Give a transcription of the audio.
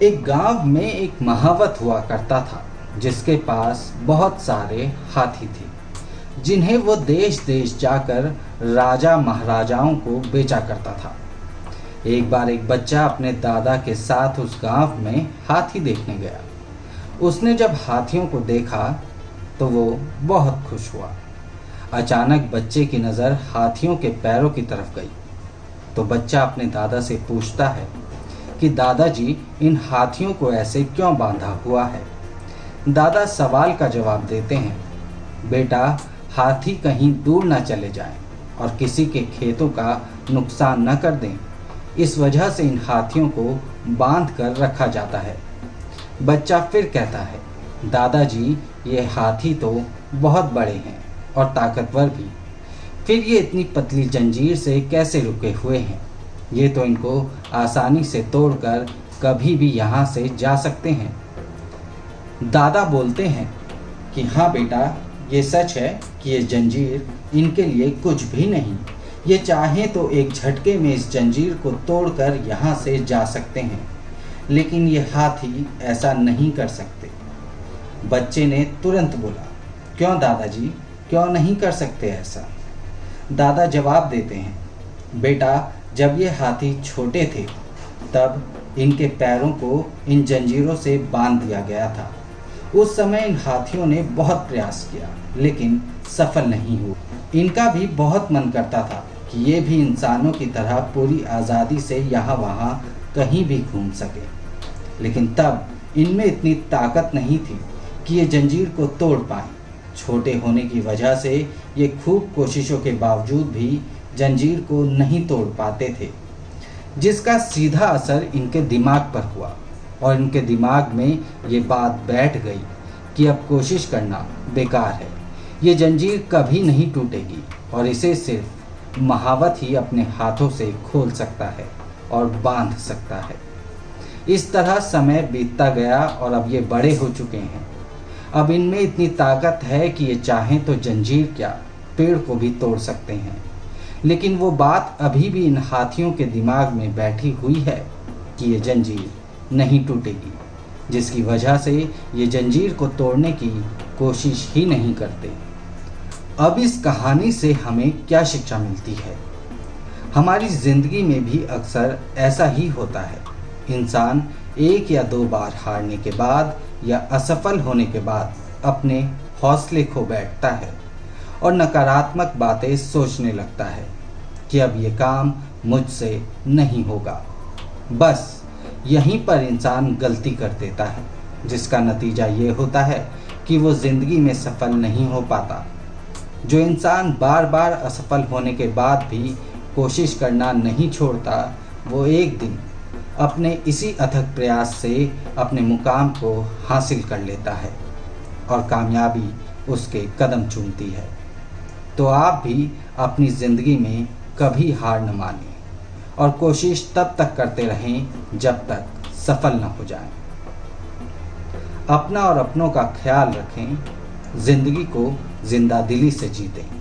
एक गांव में एक महावत हुआ करता था जिसके पास बहुत सारे हाथी थे जिन्हें वो देश देश जाकर राजा महाराजाओं को बेचा करता था। एक बार एक बच्चा अपने दादा के साथ उस गांव में हाथी देखने गया। उसने जब हाथियों को देखा तो वो बहुत खुश हुआ। अचानक बच्चे की नज़र हाथियों के पैरों की तरफ गई तो बच्चा अपने दादा से पूछता है कि दादाजी, इन हाथियों को ऐसे क्यों बांधा हुआ है। दादा सवाल का जवाब देते हैं, बेटा, हाथी कहीं दूर ना चले जाएं और किसी के खेतों का नुकसान न कर दें, इस वजह से इन हाथियों को बांध कर रखा जाता है। बच्चा फिर कहता है, दादाजी, ये हाथी तो बहुत बड़े हैं और ताकतवर भी, फिर ये इतनी पतली जंजीर से कैसे रुके हुए हैं। ये तो इनको आसानी से तोड़कर कभी भी यहाँ से जा सकते हैं। दादा बोलते हैं कि हाँ बेटा, ये सच है कि ये जंजीर इनके लिए कुछ भी नहीं। ये चाहें तो एक झटके में इस जंजीर को तोड़कर यहाँ से जा सकते हैं, लेकिन ये हाथी ऐसा नहीं कर सकते। बच्चे ने तुरंत बोला, क्यों दादाजी, क्यों नहीं कर सकते ऐसा। दादा जवाब देते हैं, बेटा, जब ये हाथी छोटे थे तब इनके पैरों को इन जंजीरों से बांध दिया गया था। उस समय इन हाथियों ने बहुत प्रयास किया लेकिन सफल नहीं हुआ। इनका भी बहुत मन करता था कि ये भी इंसानों की तरह पूरी आज़ादी से यहाँ वहाँ कहीं भी घूम सके, लेकिन तब इनमें इतनी ताकत नहीं थी कि ये जंजीर को तोड़ पाएं। छोटे होने की वजह से ये खूब कोशिशों के बावजूद भी जंजीर को नहीं तोड़ पाते थे, जिसका सीधा असर इनके दिमाग पर हुआ और इनके दिमाग में ये बात बैठ गई कि अब कोशिश करना बेकार है। ये जंजीर कभी नहीं टूटेगी और इसे सिर्फ महावत ही अपने हाथों से खोल सकता है और बांध सकता है। इस तरह समय बीतता गया और अब ये बड़े हो चुके हैं। अब इनमें इतनी ताकत है कि ये चाहें तो जंजीर क्या, पेड़ को भी तोड़ सकते हैं। लेकिन वो बात अभी भी इन हाथियों के दिमाग में बैठी हुई है कि ये जंजीर नहीं टूटेगी, जिसकी वजह से ये जंजीर को तोड़ने की कोशिश ही नहीं करते। अब इस कहानी से हमें क्या शिक्षा मिलती है? हमारी ज़िंदगी में भी अक्सर ऐसा ही होता है। इंसान एक या दो बार हारने के बाद या असफल होने के बाद अपने हौसले खो बैठता है और नकारात्मक बातें सोचने लगता है कि अब ये काम मुझसे नहीं होगा। बस यहीं पर इंसान गलती कर देता है, जिसका नतीजा ये होता है कि वो ज़िंदगी में सफल नहीं हो पाता। जो इंसान बार बार असफल होने के बाद भी कोशिश करना नहीं छोड़ता, वो एक दिन अपने इसी अथक प्रयास से अपने मुकाम को हासिल कर लेता है और कामयाबी उसके कदम चूमती है। तो आप भी अपनी ज़िंदगी में कभी हार न मानें और कोशिश तब तक करते रहें जब तक सफल न हो जाएं। अपना और अपनों का ख्याल रखें, ज़िंदगी को जिंदा दिली से जीतें।